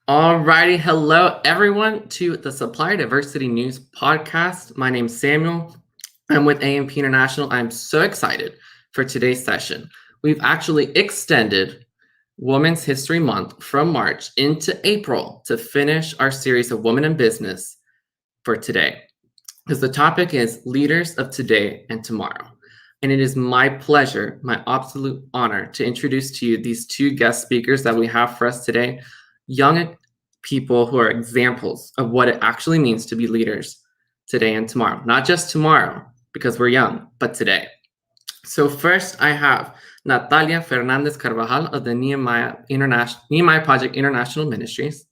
Alrighty, hello everyone to the Supplier Diversity News podcast. My name's Samuel. I'm with AMP International. I'm so excited for today's session. We've actually extended Women's History Month from March into April to finish our series of Women in Business for today, because the topic is Leaders of Today and Tomorrow. And it is my pleasure, my absolute honor, to introduce to you these two guest speakers that we have for us today. Young people who are examples of what it actually means to be leaders today and tomorrow. Not just tomorrow, because we're young, but today. So first I have Natalia Fernandez Carbajal of the Nehemiah Project International Ministries,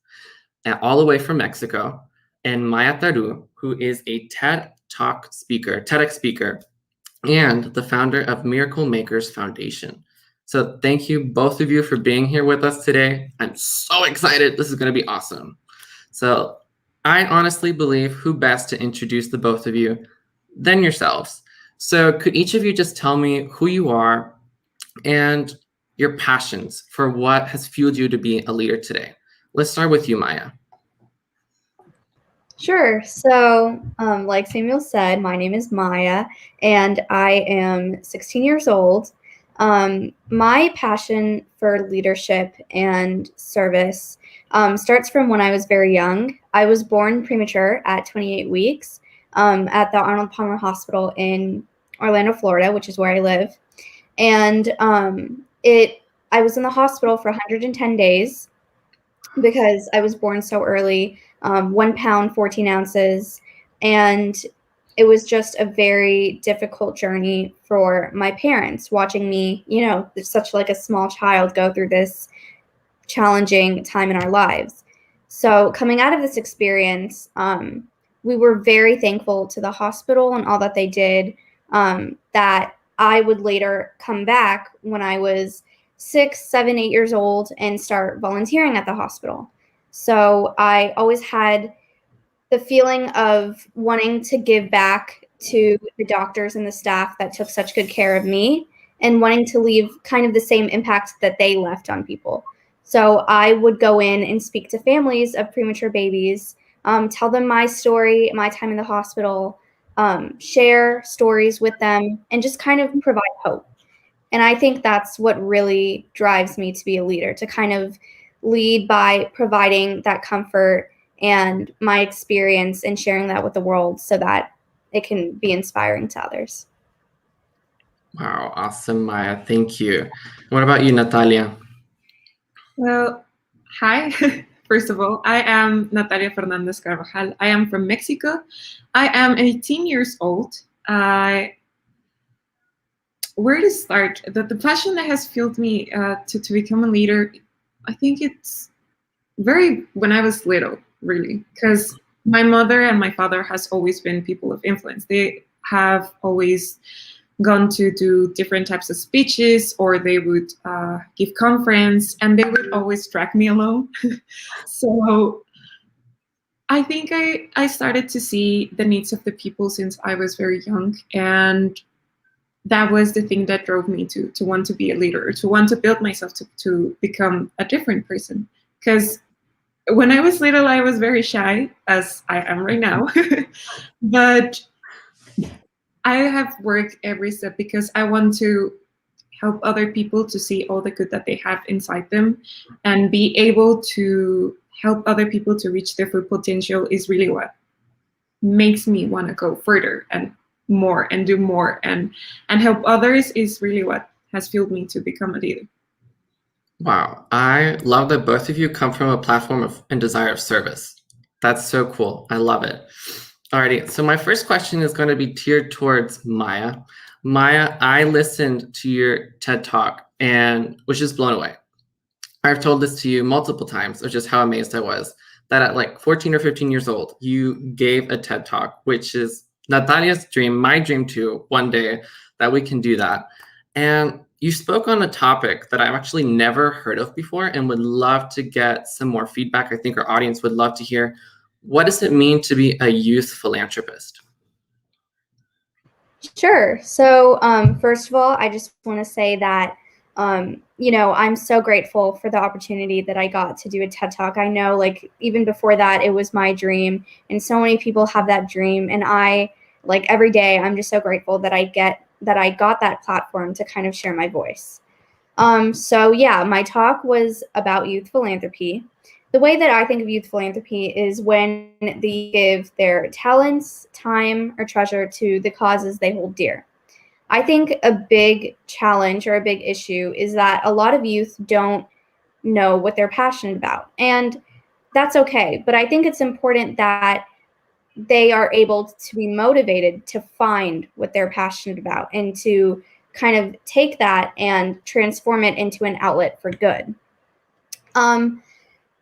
and all the way from Mexico, and Maya Tharoo, who is a TEDx speaker, and the founder of Miracle Makers Foundation. So thank you, both of you, for being here with us today. I'm so excited. This is going to be awesome. So I honestly believe who best to introduce the both of you than yourselves. So could each of you just tell me who you are and your passions for what has fueled you to be a leader today? Let's start with you, Maya. Sure. So, like Samuel said, my name is Maya, and I am 16 years old. My passion for leadership and service starts from when I was very young. I was born premature at 28 weeks at the Arnold Palmer Hospital in Orlando, Florida, which is where I live. And I was in the hospital for 110 days because I was born so early. 1 pound, 14 ounces. And it was just a very difficult journey for my parents, watching me, such like a small child go through this challenging time in our lives. So coming out of this experience, we were very thankful to the hospital and all that they did, that I would later come back when I was 6, 7, 8 years old and start volunteering at the hospital. So I always had the feeling of wanting to give back to the doctors and the staff that took such good care of me, and wanting to leave kind of the same impact that they left on people. So I would go in and speak to families of premature babies, tell them my story, my time in the hospital, share stories with them, and just kind of provide hope. And I think that's what really drives me to be a leader, to kind of lead by providing that comfort and my experience and sharing that with the world so that it can be inspiring to others. Wow, awesome, Maya. Thank you. What about you, Natalia? Well, hi. First of all, I am Natalia Fernandez Carbajal. I am from Mexico. I am 18 years old. Where to start? The passion that has fueled me to become a leader, I think it's when I was little, really, because my mother and my father has always been people of influence. They have always gone to do different types of speeches, or they would give conference, and they would always drag me along. So I think I started to see the needs of the people since I was very young, and that was the thing that drove me to want to be a leader, to want to build myself to become a different person. Because when I was little, I was very shy, as I am right now. But I have worked every step because I want to help other people to see all the good that they have inside them, and be able to help other people to reach their full potential is really what makes me want to go further and more and do more and help others is really what has fueled me to become a leader. Wow, I love that both of you come from a platform and desire of service. That's so cool. I love it. Alrighty, so my first question is going to be tiered towards Maya. Maya, I listened to your TED Talk and was just blown away. I've told this to you multiple times of just how amazed I was that at like 14 or 15 years old, you gave a TED Talk, which is Natalia's dream, my dream too, one day that we can do that. And you spoke on a topic that I've actually never heard of before and would love to get some more feedback. I think our audience would love to hear. What does it mean to be a youth philanthropist? Sure. So first of all, I just want to say that I'm so grateful for the opportunity that I got to do a TED Talk. I know, like, even before that, it was my dream, and so many people have that dream. And every day, I'm just so grateful that I got that platform to kind of share my voice. My talk was about youth philanthropy. The way that I think of youth philanthropy is when they give their talents, time, or treasure to the causes they hold dear. I think a big challenge or a big issue is that a lot of youth don't know what they're passionate about. And that's okay. But I think it's important that they are able to be motivated to find what they're passionate about and to kind of take that and transform it into an outlet for good.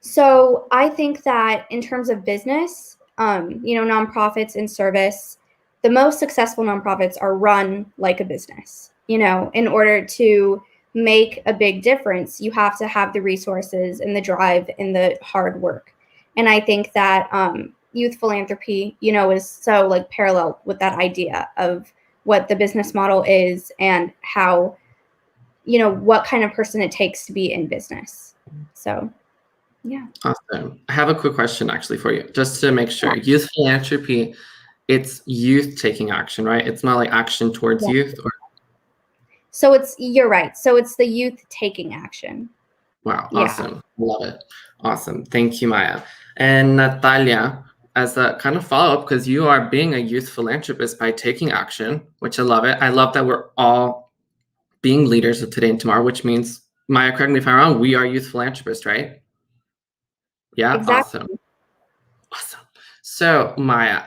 So I think that in terms of business, nonprofits and service, the most successful nonprofits are run like a business. In order to make a big difference, you have to have the resources and the drive and the hard work. And I think that youth philanthropy, is so like parallel with that idea of what the business model is and how, what kind of person it takes to be in business. So, yeah. Awesome. I have a quick question actually for you, just to make sure. Youth philanthropy, it's youth taking action, right? It's not like action towards youth. So you're right. So it's the youth taking action. Wow. Awesome. Love it. Awesome. Thank you, Maya. And Natalia, as a kind of follow-up, because you are being a youth philanthropist by taking action, which I love it. I love that we're all being leaders of today and tomorrow, which means, Maya, correct me if I'm wrong, we are youth philanthropists, right? Yeah. Exactly. Awesome. So Maya,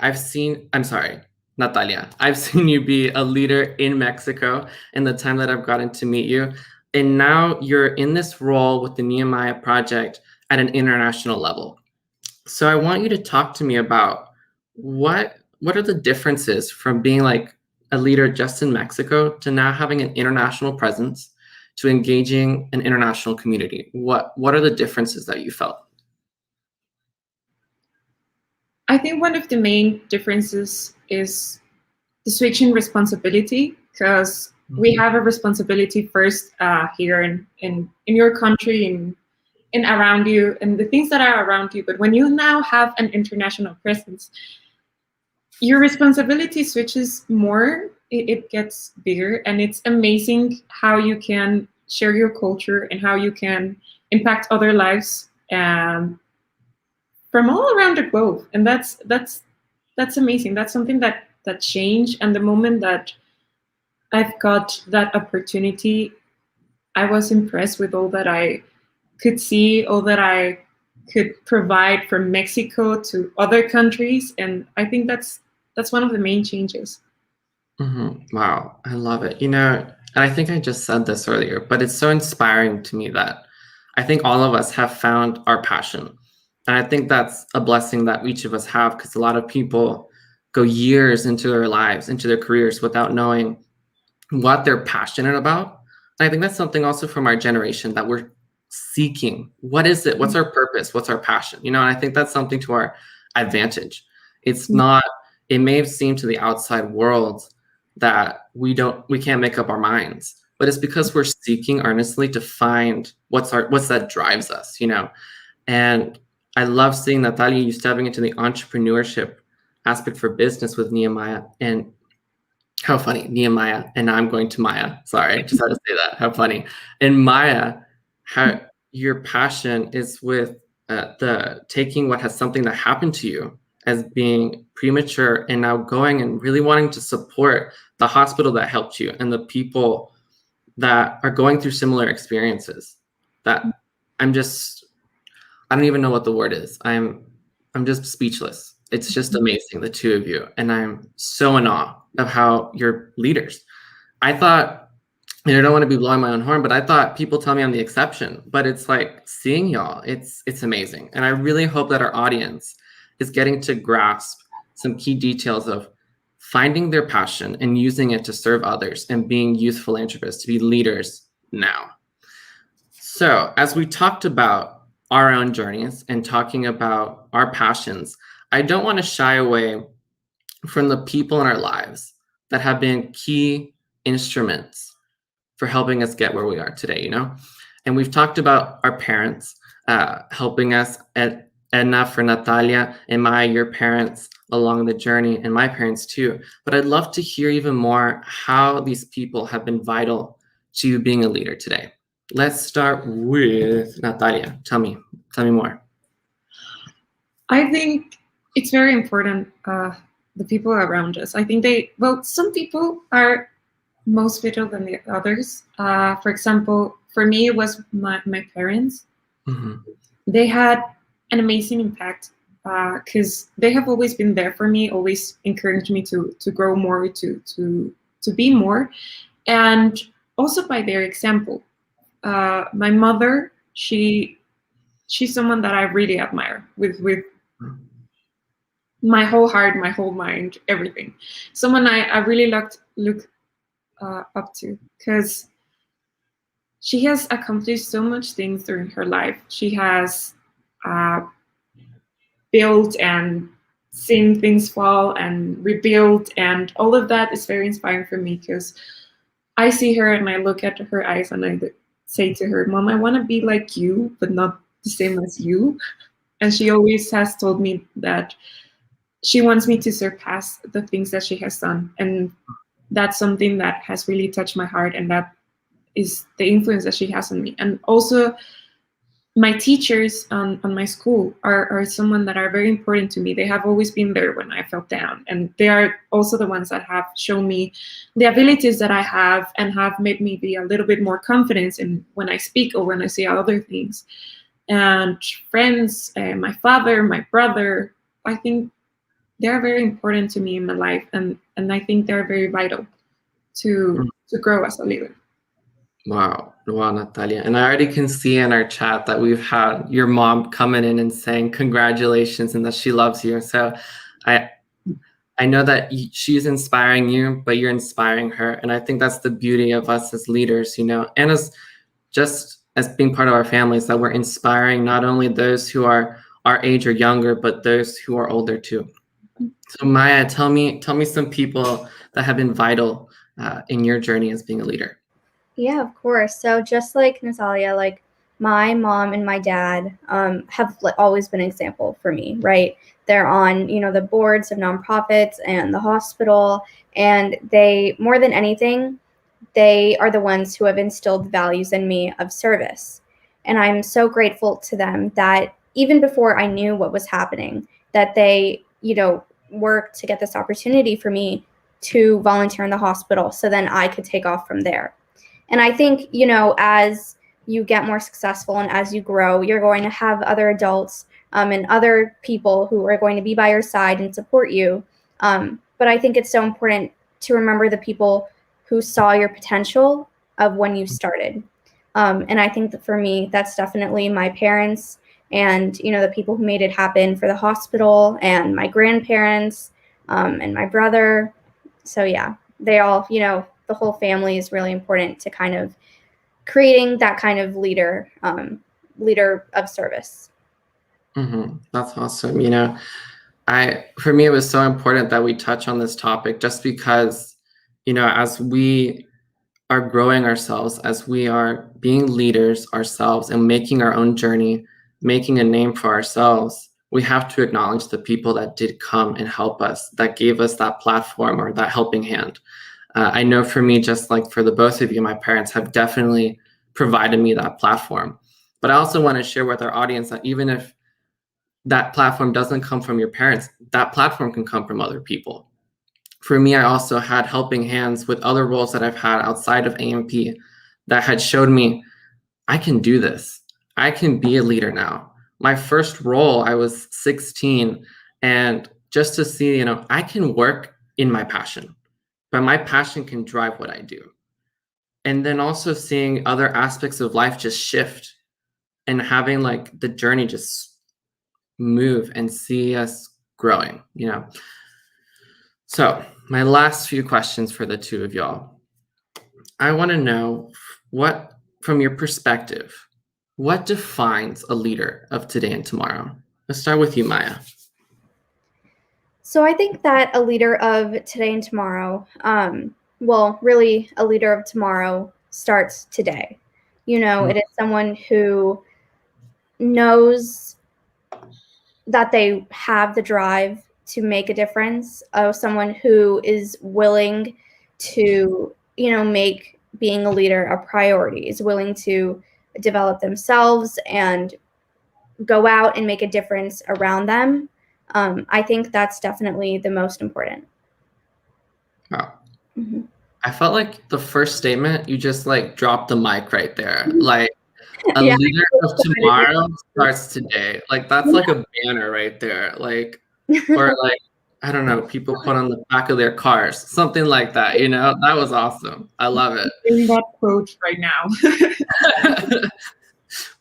Natalia, I've seen you be a leader in Mexico in the time that I've gotten to meet you. And now you're in this role with the Nehemiah project at an international level. So I want you to talk to me about what are the differences from being like a leader just in Mexico to now having an international presence to engaging an international community? What are the differences that you felt? I think one of the main differences is the switch in responsibility, because we have a responsibility first here in your country, in around you, and the things that are around you. But when you now have an international presence, your responsibility switches more. It gets bigger, and it's amazing how you can share your culture and how you can impact other lives from all around the globe. And that's amazing. That's something that changed. And the moment that I've got that opportunity, I was impressed with all that I could see, all that I could provide from Mexico to other countries. And I think that's one of the main changes. Mm-hmm. Wow, I love it. And I think I just said this earlier, but it's so inspiring to me that I think all of us have found our passion. And I think that's a blessing that each of us have, because a lot of people go years into their lives, into their careers without knowing what they're passionate about. And I think that's something also from our generation that we're seeking. What is it? What's our purpose? What's our passion? And I think that's something to our advantage. It's not, it may have seemed to the outside world that we can't make up our minds, but it's because we're seeking earnestly to find what's that drives us, And I love seeing Natalia, you stepping into the entrepreneurship aspect for business with Nehemiah. And how funny, Nehemiah, and now I'm going to Maya. Sorry, just had to say that. How funny. And Maya, how your passion is with the taking what has something that happened to you as being premature and now going and really wanting to support the hospital that helped you and the people that are going through similar experiences. That I don't even know what the word is. I'm just speechless. It's just amazing, the two of you. And I'm so in awe of how you're leaders. I thought, and I don't want to be blowing my own horn, but I thought people tell me I'm the exception. But it's like seeing y'all, it's amazing. And I really hope that our audience is getting to grasp some key details of finding their passion and using it to serve others and being youth philanthropists, to be leaders now. So as we talked about our own journeys and talking about our passions, I don't want to shy away from the people in our lives that have been key instruments for helping us get where we are today, you know? And we've talked about our parents helping us enough for Natalia and Maya, your parents along the journey, and my parents too. But I'd love to hear even more how these people have been vital to you being a leader today. Let's start with Natalia. Tell me more. I think it's very important, the people around us. I think some people are most vital than the others. For example, for me, it was my parents. Mm-hmm. They had an amazing impact because they have always been there for me, always encouraged me to grow more, to be more, and also by their example. My mother, she's someone that I really admire with my whole heart, my whole mind, everything. Someone I really look up to, because she has accomplished so much things during her life. She has built and seen things fall and rebuild, and all of that is very inspiring for me, because I see her and I look at her eyes and I say to her, Mom, I want to be like you, but not the same as you. And she always has told me that she wants me to surpass the things that she has done. And that's something that has really touched my heart, and that is the influence that she has on me. And also my teachers on my school are someone that are very important to me. They have always been there when I felt down, and they are also the ones that have shown me the abilities that I have and have made me be a little bit more confident in when I speak or when I say other things. And friends, my father, my brother, I think they're very important to me in my life, and I think they're very vital to grow as a leader. Wow, Natalia. And I already can see in our chat that we've had your mom coming in and saying congratulations and that she loves you. So I know that she's inspiring you, but you're inspiring her. And I think that's the beauty of us as leaders, you know, and as being part of our families, that we're inspiring not only those who are our age or younger, but those who are older too. So Maya, tell me some people that have been vital in your journey as being a leader. Yeah, of course. So just like Natalia, like my mom and my dad have always been an example for me, right? They're on, the boards of nonprofits and the hospital, and they, more than anything, they are the ones who have instilled values in me of service. And I'm so grateful to them that even before I knew what was happening, that they, worked to get this opportunity for me to volunteer in the hospital so then I could take off from there. And I think, as you get more successful and as you grow, you're going to have other adults and other people who are going to be by your side and support you. But I think it's so important to remember the people who saw your potential of when you started. And I think that for me, that's definitely my parents and, the people who made it happen for the hospital, and my grandparents and my brother. So yeah, they all, the whole family is really important to kind of creating that kind of leader of service. Mm-hmm. That's awesome. For me, it was so important that we touch on this topic, just because, as we are growing ourselves, as we are being leaders ourselves and making our own journey, making a name for ourselves, we have to acknowledge the people that did come and help us, that gave us that platform or that helping hand. I know for me, just like for the both of you, my parents have definitely provided me that platform. But I also want to share with our audience that even if that platform doesn't come from your parents, that platform can come from other people. For me, I also had helping hands with other roles that I've had outside of AMP that had showed me, I can do this. I can be a leader now. My first role, I was 16, and just to see, I can work in my passion, but my passion can drive what I do. And then also seeing other aspects of life just shift and having like the journey just move and see us growing, So my last few questions for the two of y'all. I want to know from your perspective, what defines a leader of today and tomorrow? Let's start with you, Maya. So I think that a leader of today and tomorrow, really a leader of tomorrow starts today. You know, it is someone who knows that they have the drive to make a difference, someone who is willing to, you know, make being a leader a priority, is willing to develop themselves and go out and make a difference around them. I think that's definitely the most important. Wow. Mm-hmm. I felt like the first statement, you just like dropped the mic right there. Like, a Yeah. leader of tomorrow starts today. Like, that's like a banner right there. Like, or like, I don't know, people put on the back of their cars, something like that, you know? That was awesome. I love it. Doing that quote right now.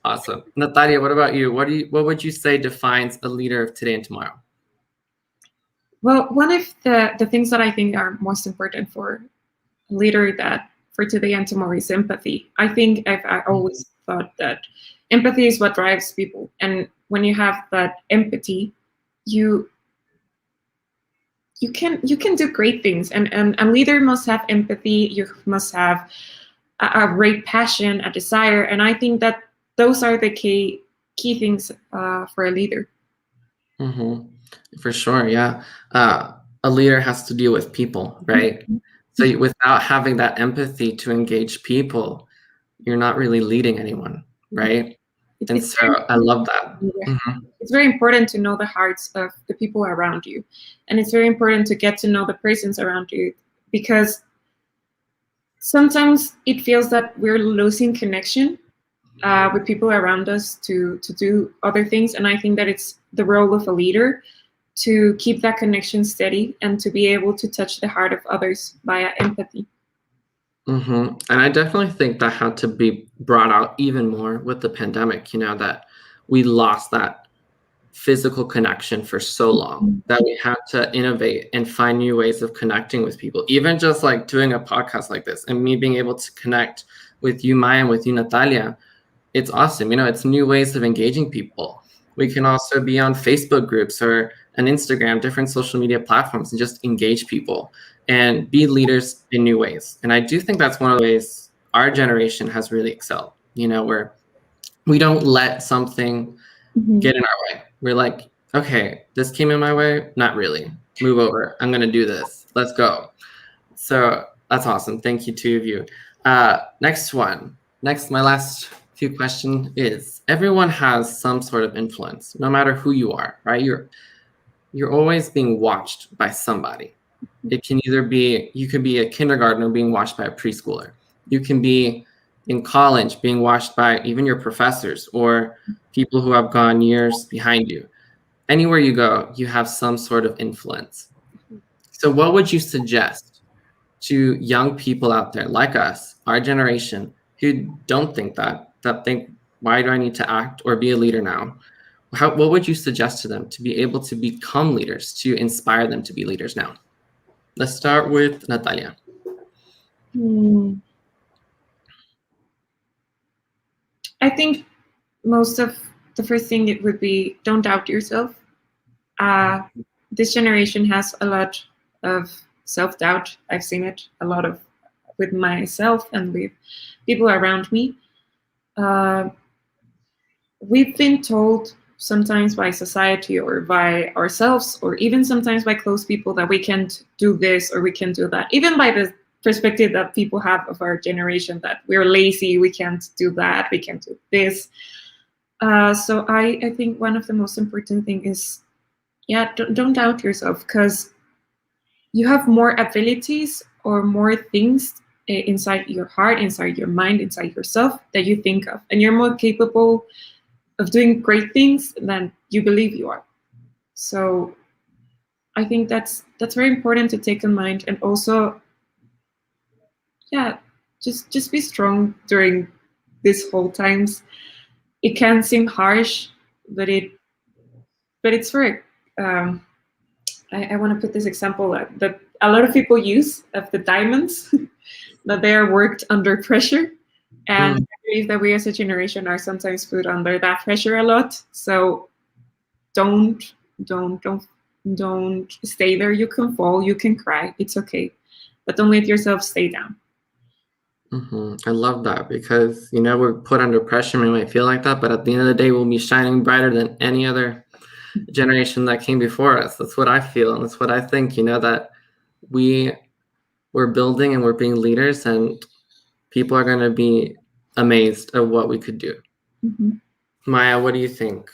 Awesome. Natalia, what about you? What would you say defines a leader of today and tomorrow? Well, one of the things that I think are most important for a leader that for today and tomorrow is empathy. I think I always thought that empathy is what drives people. And when you have that empathy, you can do great things. And a leader must have empathy. You must have a great passion, a desire. And I think that those are the key things for a leader. Mm-hmm. For sure, yeah. A leader has to deal with people, right? Mm-hmm. So without having that empathy to engage people, you're not really leading anyone, right? And so I love that. Mm-hmm. It's very important to know the hearts of the people around you. And it's very important to get to know the persons around you, because sometimes it feels that we're losing connection with people around us to do other things. And I think that it's the role of a leader to keep that connection steady and to be able to touch the heart of others via empathy. Mm-hmm. And I definitely think that had to be brought out even more with the pandemic, you know, that we lost that physical connection for so long, that we had to innovate and find new ways of connecting with people. Even just like doing a podcast like this and me being able to connect with you, Maya, and with you, Natalia, it's awesome. You know, it's new ways of engaging people. We can also be on Facebook groups or on Instagram, different social media platforms, and just engage people and be leaders in new ways. And I do think that's one of the ways our generation has really excelled, you know, where we don't let something get in our way. We're like, okay, this came in my way, not really. Move over. I'm going to do this. Let's go. So that's awesome. Thank you, two of you. Next, my last few question is, everyone has some sort of influence, no matter who you are, right? You're always being watched by somebody. It can either be, you could be a kindergartner being watched by a preschooler. You can be in college being watched by even your professors or people who have gone years behind you. Anywhere you go, you have some sort of influence. So what would you suggest to young people out there like us, our generation, who don't think that think, why do I need to act or be a leader now? What would you suggest to them to be able to become leaders, to inspire them to be leaders now? Let's start with Natalia. I think most of the first thing it would be, don't doubt yourself. This generation has a lot of self-doubt. I've seen it a lot of with myself and with people around me. We've been told sometimes by society or by ourselves, or even sometimes by close people, that we can't do this or we can do that. Even by the perspective that people have of our generation, that we're lazy, we can't do that, we can't do this. So I think one of the most important thing is, don't doubt yourself, because you have more abilities or more things inside your heart, inside your mind, inside yourself that you think of, and you're more capable of doing great things than you believe you are. So I think that's very important to take in mind, and also, just be strong during these whole times. It can seem harsh, but it's for I want to put this example that a lot of people use of the diamonds that they are worked under pressure. And I believe that we as a generation are sometimes put under that pressure a lot. So don't stay there. You can fall, you can cry, it's okay. But don't let yourself stay down. I love that because, we're put under pressure. We might feel like that, but at the end of the day, we'll be shining brighter than any other generation that came before us. That's what I feel. And that's what I think, that we're building and we're being leaders, and people are going to be amazed at what we could do. Maya, what do you think?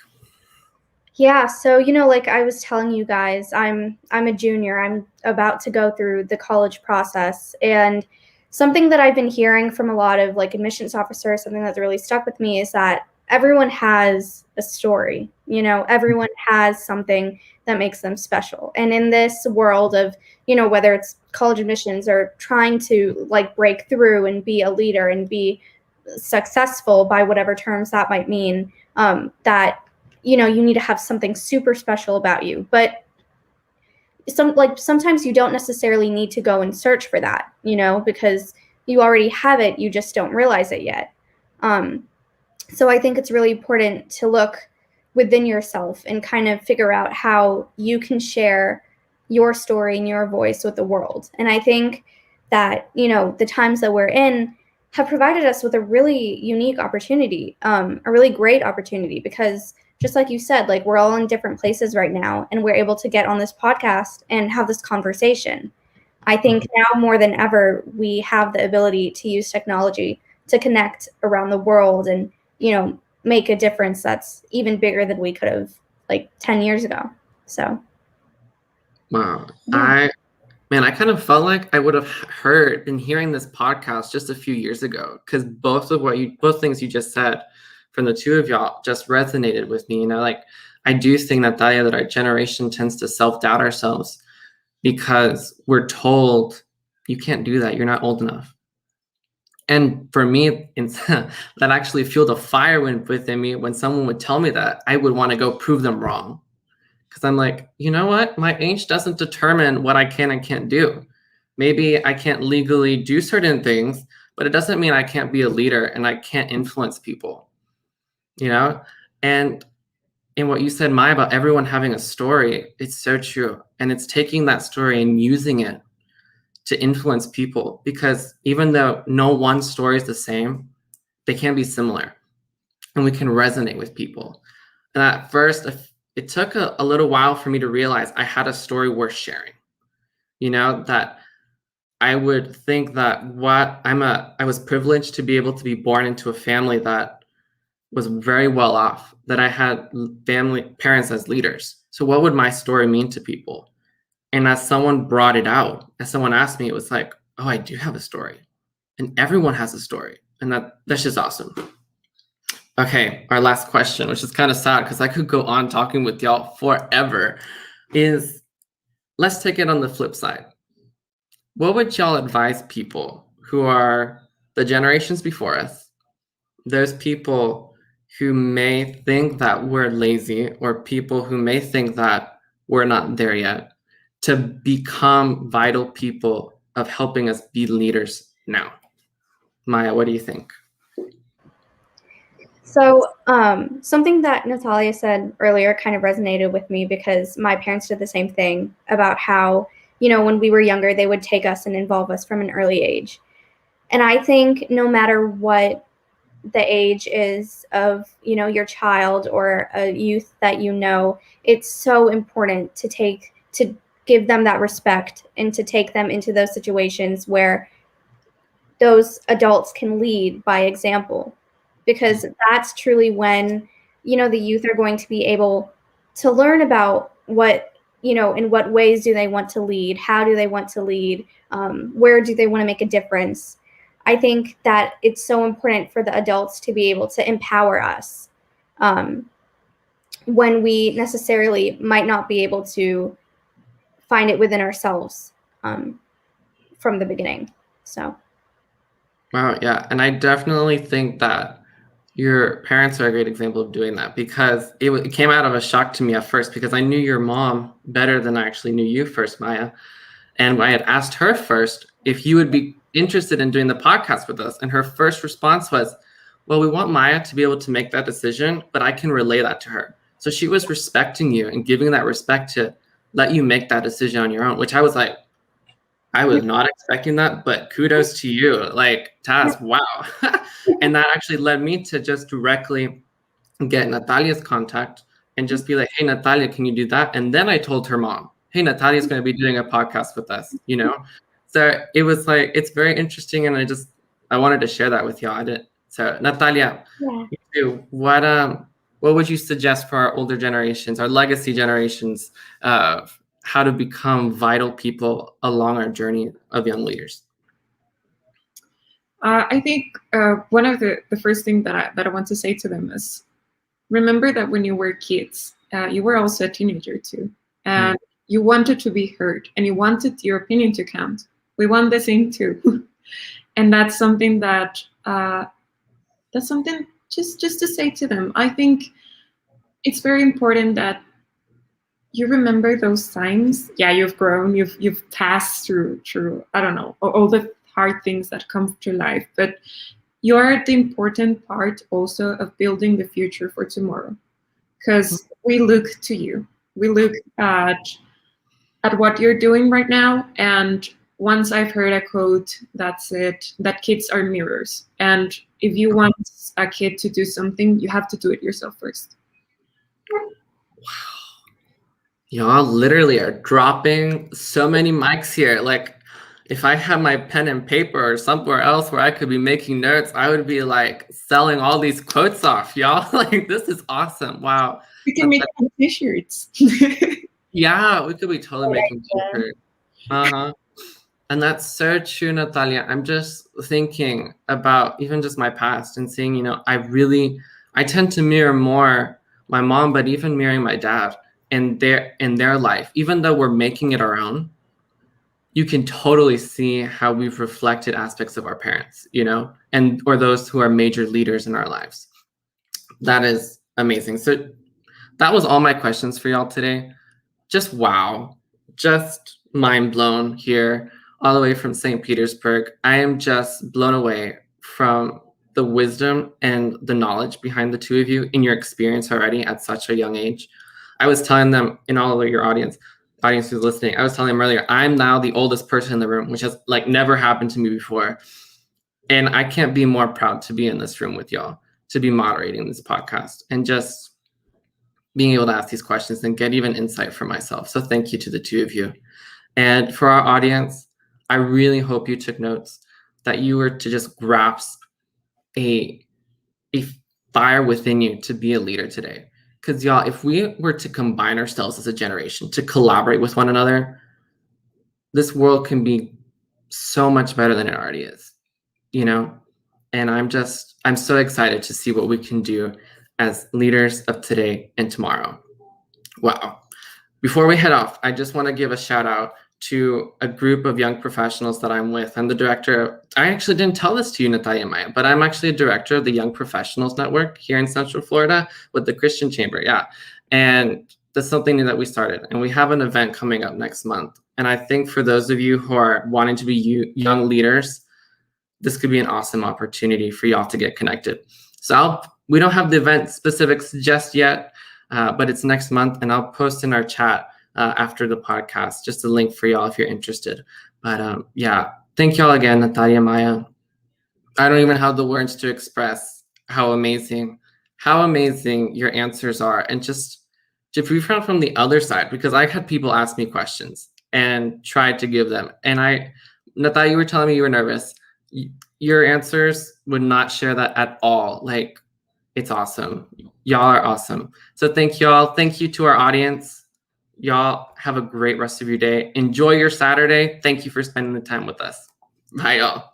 Yeah, so like I was telling you guys, I'm a junior. I'm about to go through the college process, and something that I've been hearing from a lot of like admissions officers, something that's really stuck with me, is that everyone has a story. Everyone has something that makes them special. And in this world of, whether it's college admissions or trying to like break through and be a leader and be successful by whatever terms that might mean, that you need to have something super special about you. But sometimes you don't necessarily need to go and search for that, because you already have it. You just don't realize it yet. So I think it's really important to look within yourself and kind of figure out how you can share your story and your voice with the world. And I think that, the times that we're in have provided us with a really unique opportunity, a really great opportunity, because just like you said, like we're all in different places right now, and we're able to get on this podcast and have this conversation. I think now more than ever, we have the ability to use technology to connect around the world and, make a difference that's even bigger than we could have like 10 years ago. So. Wow. Yeah. I kind of felt like I would have heard and hearing this podcast just a few years ago, because both things you just said from the two of y'all just resonated with me. Like I do think, Natalia, that our generation tends to self-doubt ourselves because we're told you can't do that. You're not old enough. And for me, that actually fueled a fire within me when someone would tell me that. I would want to go prove them wrong. Because I'm like, you know what? My age doesn't determine what I can and can't do. Maybe I can't legally do certain things, but it doesn't mean I can't be a leader and I can't influence people. And in what you said, Maya, about everyone having a story, it's so true. And it's taking that story and using it to influence people, because even though no one story is the same, they can be similar and we can resonate with people. And at first, it took a little while for me to realize I had a story worth sharing, that I would think that I was privileged to be able to be born into a family that was very well off, that I had parents as leaders. So what would my story mean to people? And as someone brought it out, as someone asked me, it was like, oh, I do have a story. And everyone has a story. And that's just awesome. Okay, our last question, which is kind of sad because I could go on talking with y'all forever, is let's take it on the flip side. What would y'all advise people who are the generations before us, those people who may think that we're lazy, or people who may think that we're not there yet, to become vital people of helping us be leaders now? Maya, what do you think? So something that Natalia said earlier kind of resonated with me, because my parents did the same thing about how, when we were younger, they would take us and involve us from an early age. And I think no matter what the age is of, your child or a youth that it's so important to give them that respect and to take them into those situations where those adults can lead by example, because that's truly when, the youth are going to be able to learn about what, in what ways do they want to lead? How do they want to lead? Where do they want to make a difference? I think that it's so important for the adults to be able to empower us when we necessarily might not be able to find it within ourselves from the beginning. So. Wow, yeah. And I definitely think that your parents are a great example of doing that, because it came out of a shock to me at first, because I knew your mom better than I actually knew you first, Maya. And I had asked her first if you would be interested in doing the podcast with us. And her first response was, well, we want Maya to be able to make that decision, but I can relay that to her. So she was respecting you and giving that respect to let you make that decision on your own, which I was like, I was not expecting that, but kudos to you. Like, Taz, wow. And that actually led me to just directly get Natalia's contact and just be like, hey, Natalia, can you do that? And then I told her mom, hey, Natalia's going to be doing a podcast with us, you know? So it was like, it's very interesting. And I wanted to share that with y'all. So Natalia, what would you suggest for our older generations, our legacy generations, of how to become vital people along our journey of young leaders? I think one of the first thing that I want to say to them is, remember that when you were kids, you were also a teenager too, and you wanted to be heard, and you wanted your opinion to count. We want the same too, and that's something just to say to them. I think it's very important that you remember those times. Yeah, you've grown, you've passed through I don't know, all the hard things that come to life, but you're the important part also of building the future for tomorrow, because we look to you. We look at what you're doing right now, and once I've heard a quote that said that kids are mirrors, and if you want a kid to do something, you have to do it yourself first. Wow. Y'all literally are dropping so many mics here. Like, if I had my pen and paper or somewhere else where I could be making notes, I would be like selling all these quotes off, y'all. Like, this is awesome. Wow. We can make t-shirts. Yeah, we could be totally making t-shirts. And that's so true, Natalia. I'm just thinking about even just my past and seeing, you know, I tend to mirror more my mom, but even mirroring my dad and in their life, even though we're making it our own, you can totally see how we've reflected aspects of our parents, you know, or those who are major leaders in our lives. That is amazing. So that was all my questions for y'all today. Just wow, just mind blown here, all the way from St. Petersburg. I am just blown away from the wisdom and the knowledge behind the two of you in your experience already at such a young age. I was telling them, in all of your audience who's listening, I was telling them earlier, I'm now the oldest person in the room, which has like never happened to me before. And I can't be more proud to be in this room with y'all, to be moderating this podcast and just being able to ask these questions and get even insight for myself. So thank you to the two of you. And for our audience, I really hope you took notes, that you were to just grasp a fire within you to be a leader today. Because y'all, if we were to combine ourselves as a generation, to collaborate with one another, this world can be so much better than it already is, you know? And I'm so excited to see what we can do as leaders of today and tomorrow. Wow. Before we head off, I just want to give a shout out to a group of young professionals that I'm with. I'm the director. I actually didn't tell this to you, Natalia and Maya, but I'm actually a director of the Young Professionals Network here in Central Florida with the Christian Chamber. Yeah. And that's something new that we started. And we have an event coming up next month. And I think for those of you who are wanting to be young leaders, this could be an awesome opportunity for y'all to get connected. So we don't have the event specifics just yet, but it's next month. And I'll post in our chat after the podcast, just a link for y'all if you're interested. But yeah, thank y'all again, Natalia, Maya. I don't even have the words to express how amazing your answers are. And just to be from the other side, because I had people ask me questions and tried to give them. And Natalia, you were telling me you were nervous. Your answers would not share that at all. Like, it's awesome. Y'all are awesome. So thank y'all. Thank you to our audience. Y'all have a great rest of your day. Enjoy your Saturday. Thank you for spending the time with us. Bye, y'all.